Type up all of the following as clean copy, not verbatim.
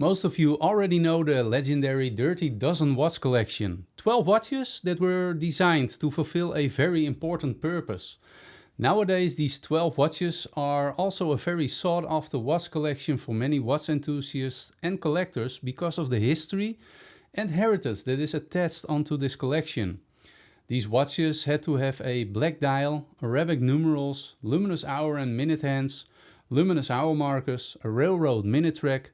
Most of you already know the legendary Dirty Dozen watch collection. 12 watches that were designed to fulfill a very important purpose. Nowadays these 12 watches are also a very sought after watch collection for many watch enthusiasts and collectors because of the history and heritage that is attached onto this collection. These watches had to have a black dial, Arabic numerals, luminous hour and minute hands, luminous hour markers, a railroad minute track,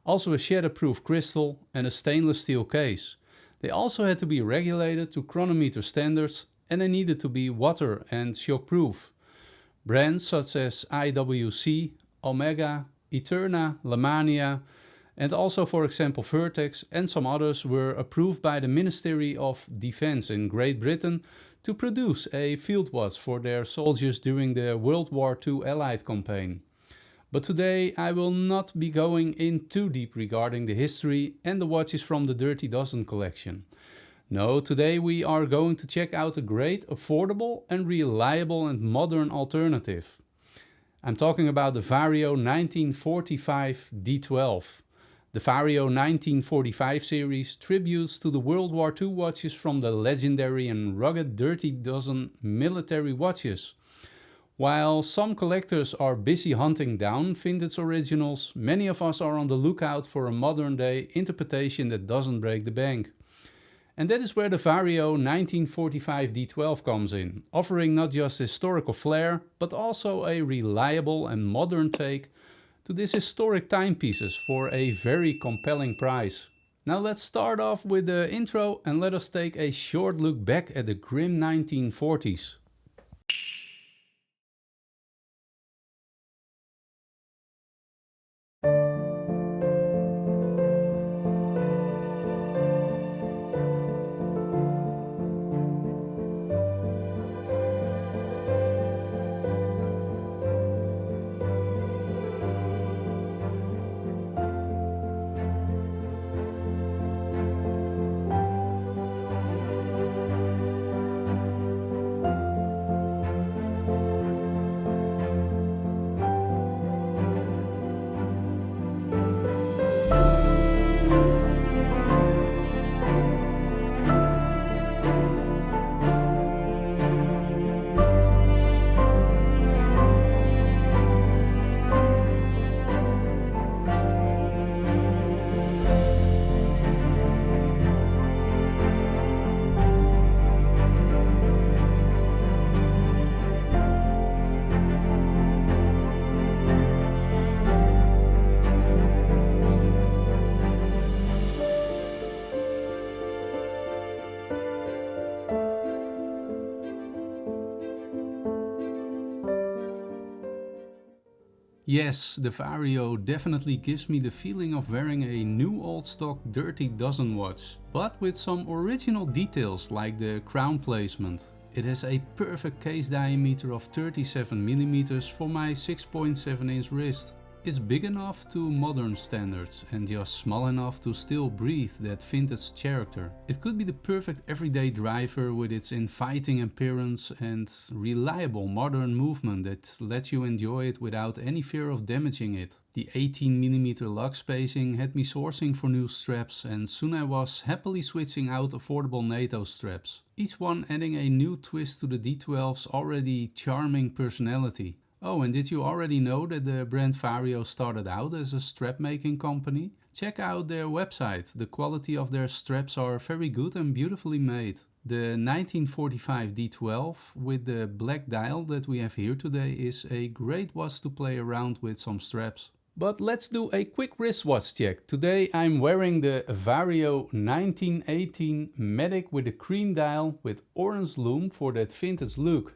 also a shatterproof crystal and a stainless steel case. They also had to be regulated to chronometer standards and they needed to be water and shockproof. Brands such as IWC, Omega, Eterna, Lamania and also for example Vertex and some others were approved by the Ministry of Defense in Great Britain to produce a field watch for their soldiers during the World War II Allied campaign. But today I will not be going in too deep regarding the history and the watches from the Dirty Dozen collection. No, today we are going to check out a great, affordable and reliable and modern alternative. I'm talking about the Vario 1945 D12. The Vario 1945 series tributes to the World War II watches from the legendary and rugged Dirty Dozen military watches. While some collectors are busy hunting down vintage originals, many of us are on the lookout for a modern day interpretation that doesn't break the bank. And that is where the Vario 1945 D12 comes in, offering not just historical flair, but also a reliable and modern take to these historic timepieces for a very compelling price. Now let's start off with the intro and let us take a short look back at the grim 1940s. Yes, the Vario definitely gives me the feeling of wearing a new old stock Dirty Dozen watch, but with some original details like the crown placement. It has a perfect case diameter of 37mm for my 6.7 inch wrist. It's big enough to modern standards and just small enough to still breathe that vintage character. It could be the perfect everyday driver with its inviting appearance and reliable modern movement that lets you enjoy it without any fear of damaging it. The 18mm lug spacing had me sourcing for new straps and soon I was happily switching out affordable NATO straps. Each one adding a new twist to the D12's already charming personality. Oh, and did you already know that the brand Vario started out as a strap making company? Check out their website, the quality of their straps are very good and beautifully made. The 1945 D12 with the black dial that we have here today is a great watch to play around with some straps. But let's do a quick wristwatch check. Today I'm wearing the Vario 1918 Medic with a cream dial with orange lume for that vintage look.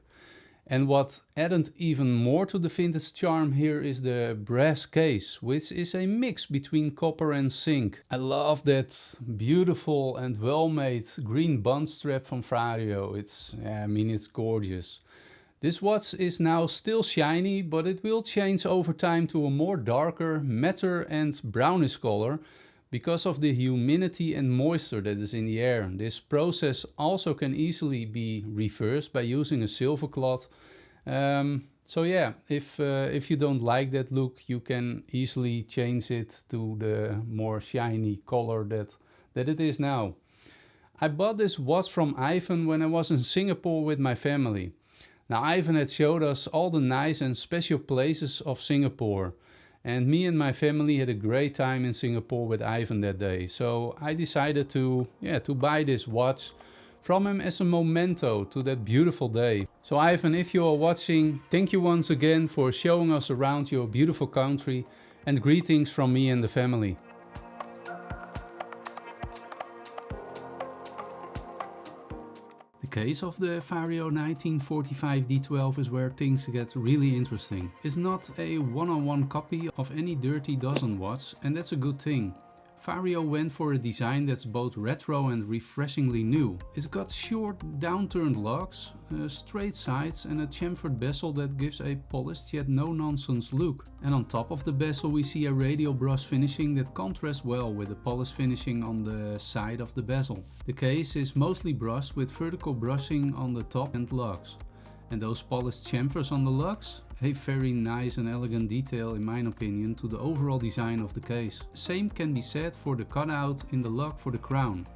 And what added even more to the vintage charm here is the brass case, which is a mix between copper and zinc. I love that beautiful and well-made green band strap from Vario. It's gorgeous. This watch is now still shiny, but it will change over time to a more darker, matter and brownish color because of the humidity and moisture that is in the air. This process also can easily be reversed by using a silver cloth. So yeah, if you don't like that look, you can easily change it to the more shiny color that it is now. I bought this watch from Ivan when I was in Singapore with my family. Now Ivan had showed us all the nice and special places of Singapore. And me and my family had a great time in Singapore with Ivan that day. So I decided to buy this watch from him as a memento to that beautiful day. So Ivan, if you are watching, thank you once again for showing us around your beautiful country, and greetings from me and the family. The case of the Vario 1945 D12 is where things get really interesting. It's not a one-on-one copy of any Dirty Dozen watch, and that's a good thing. Vario went for a design that's both retro and refreshingly new. It's got short, downturned lugs, straight sides and a chamfered bezel that gives a polished yet no-nonsense look. And on top of the bezel we see a radial brush finishing that contrasts well with the polished finishing on the side of the bezel. The case is mostly brushed with vertical brushing on the top and lugs. And those polished chamfers on the lugs? A very nice and elegant detail in my opinion to the overall design of the case. Same can be said for the cutout in the lug for the crown.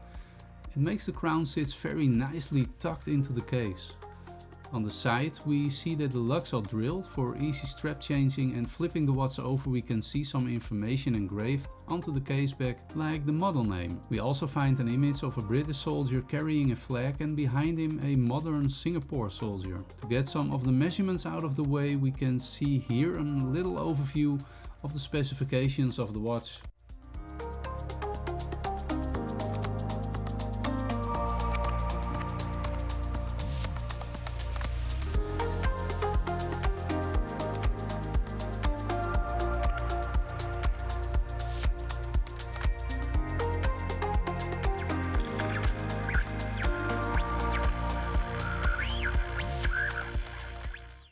It makes the crown sit very nicely tucked into the case. On the side we see that the lugs are drilled for easy strap changing, and flipping the watch over we can see some information engraved onto the case back, like the model name. We also find an image of a British soldier carrying a flag and behind him a modern Singapore soldier. To get some of the measurements out of the way, we can see here a little overview of the specifications of the watch.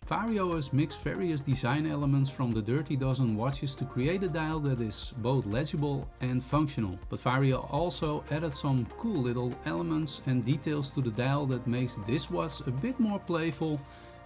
Vario has mixed various design elements from the Dirty Dozen watches to create a dial that is both legible and functional. But Vario also added some cool little elements and details to the dial that makes this watch a bit more playful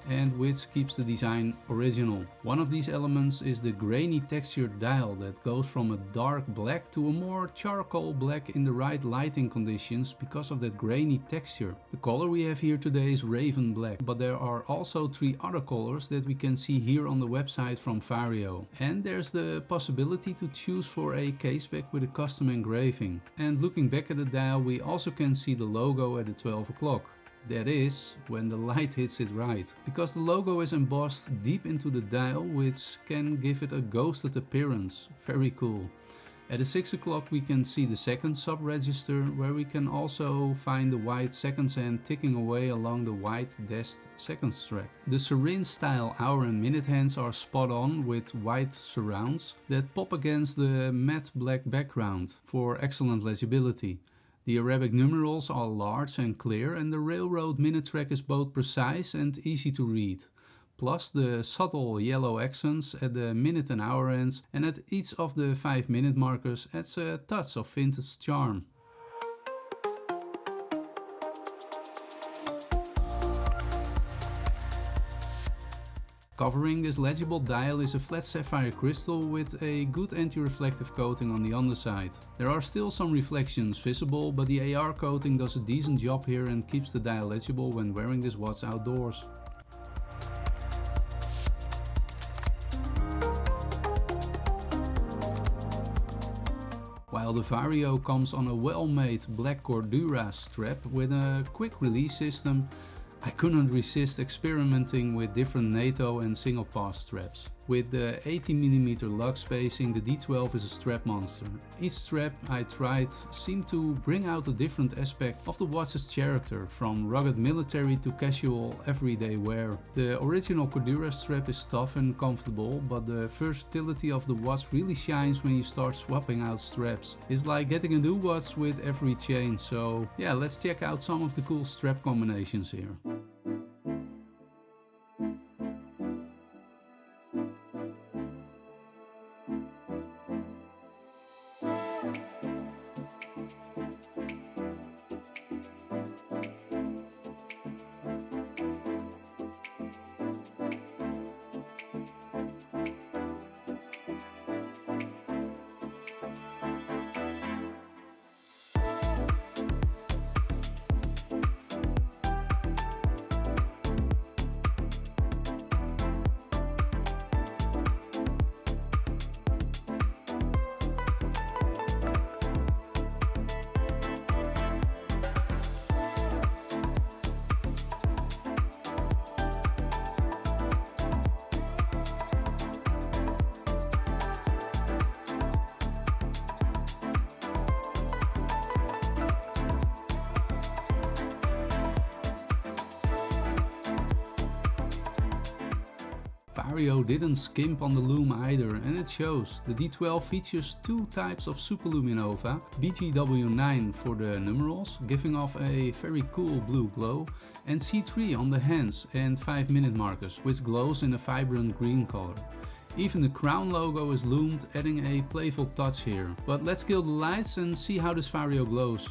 and which keeps the design original. One of these elements is the grainy textured dial that goes from a dark black to a more charcoal black in the right lighting conditions because of that grainy texture. The color we have here today is raven black, but there are also 3 other colors that we can see here on the website from Vario. And there's the possibility to choose for a caseback with a custom engraving. And looking back at the dial we also can see the logo at the 12 o'clock. That is, when the light hits it right. Because the logo is embossed deep into the dial, which can give it a ghosted appearance. Very cool. At the 6 o'clock we can see the second sub-register, where we can also find the white seconds hand ticking away along the white dashed seconds track. The syringe style hour and minute hands are spot on with white surrounds that pop against the matte black background for excellent legibility. The Arabic numerals are large and clear, and the railroad minute track is both precise and easy to read. Plus the subtle yellow accents at the minute and hour ends and at each of the 5-minute markers adds a touch of vintage charm. Covering this legible dial is a flat sapphire crystal with a good anti-reflective coating on the underside. There are still some reflections visible, but the AR coating does a decent job here and keeps the dial legible when wearing this watch outdoors. While the Vario comes on a well-made black Cordura strap with a quick release system, I couldn't resist experimenting with different NATO and single pass straps. With the 80mm lug spacing, the D12 is a strap monster. Each strap I tried seemed to bring out a different aspect of the watch's character, from rugged military to casual everyday wear. The original Cordura strap is tough and comfortable, but the versatility of the watch really shines when you start swapping out straps. It's like getting a new watch with every chain, so yeah, let's check out some of the cool strap combinations here. Vario didn't skimp on the Lume either, and it shows. The D12 features two types of superluminova, BGW9 for the numerals, giving off a very cool blue glow, and C3 on the hands and 5-minute markers, which glows in a vibrant green color. Even the crown logo is loomed, adding a playful touch here. But let's kill the lights and see how this Vario glows.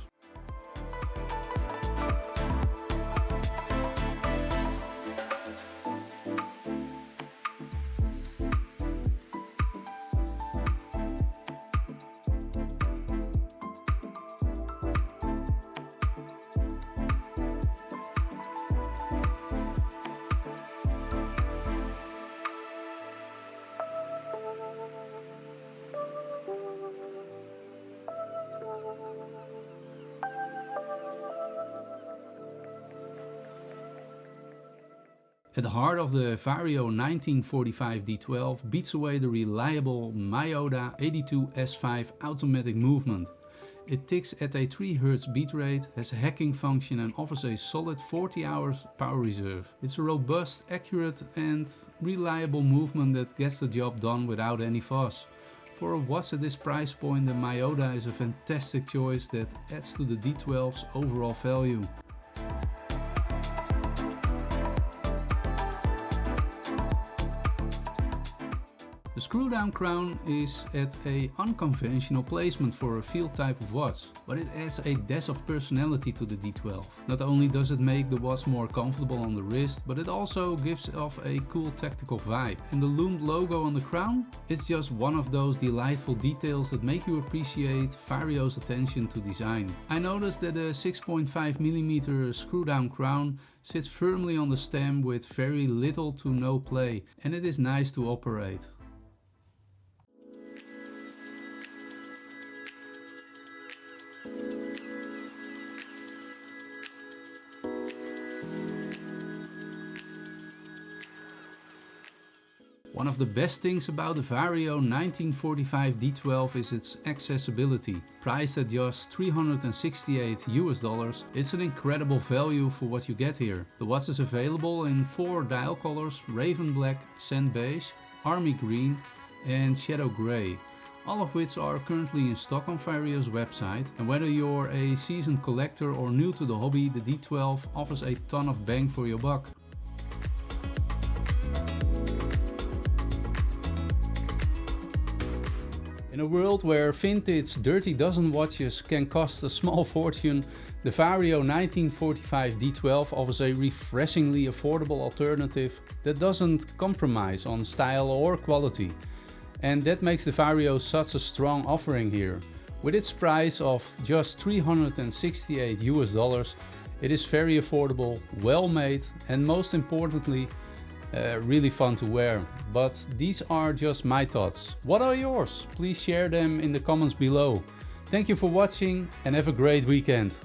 At the heart of the Vario 1945 D12 beats away the reliable Myoda 82S5 automatic movement. It ticks at a 3 Hz beat rate, has a hacking function and offers a solid 40 hours power reserve. It's a robust, accurate and reliable movement that gets the job done without any fuss. For a watch at this price point, the Myoda is a fantastic choice that adds to the D12's overall value. The screw-down crown is at an unconventional placement for a field type of watch, but it adds a dash of personality to the D12. Not only does it make the watch more comfortable on the wrist, but it also gives off a cool tactical vibe. And the loomed logo on the crown? It's just one of those delightful details that make you appreciate Vario's attention to design. I noticed that a 6.5mm screw-down crown sits firmly on the stem with very little to no play, and it is nice to operate. One of the best things about the Vario 1945 D12 is its accessibility. Priced at just $368 US, it's an incredible value for what you get here. The watch is available in 4 dial colors: Raven Black, Sand Beige, Army Green and Shadow Grey, all of which are currently in stock on Vario's website. And whether you're a seasoned collector or new to the hobby, the D12 offers a ton of bang for your buck. In a world where vintage dirty dozen watches can cost a small fortune, the Vario 1945 D12 offers a refreshingly affordable alternative that doesn't compromise on style or quality. And that makes the Vario such a strong offering here. With its price of just $368 US, it is very affordable, well made and most importantly, really fun to wear. But these are just my thoughts. What are yours? Please share them in the comments below. Thank you for watching and have a great weekend.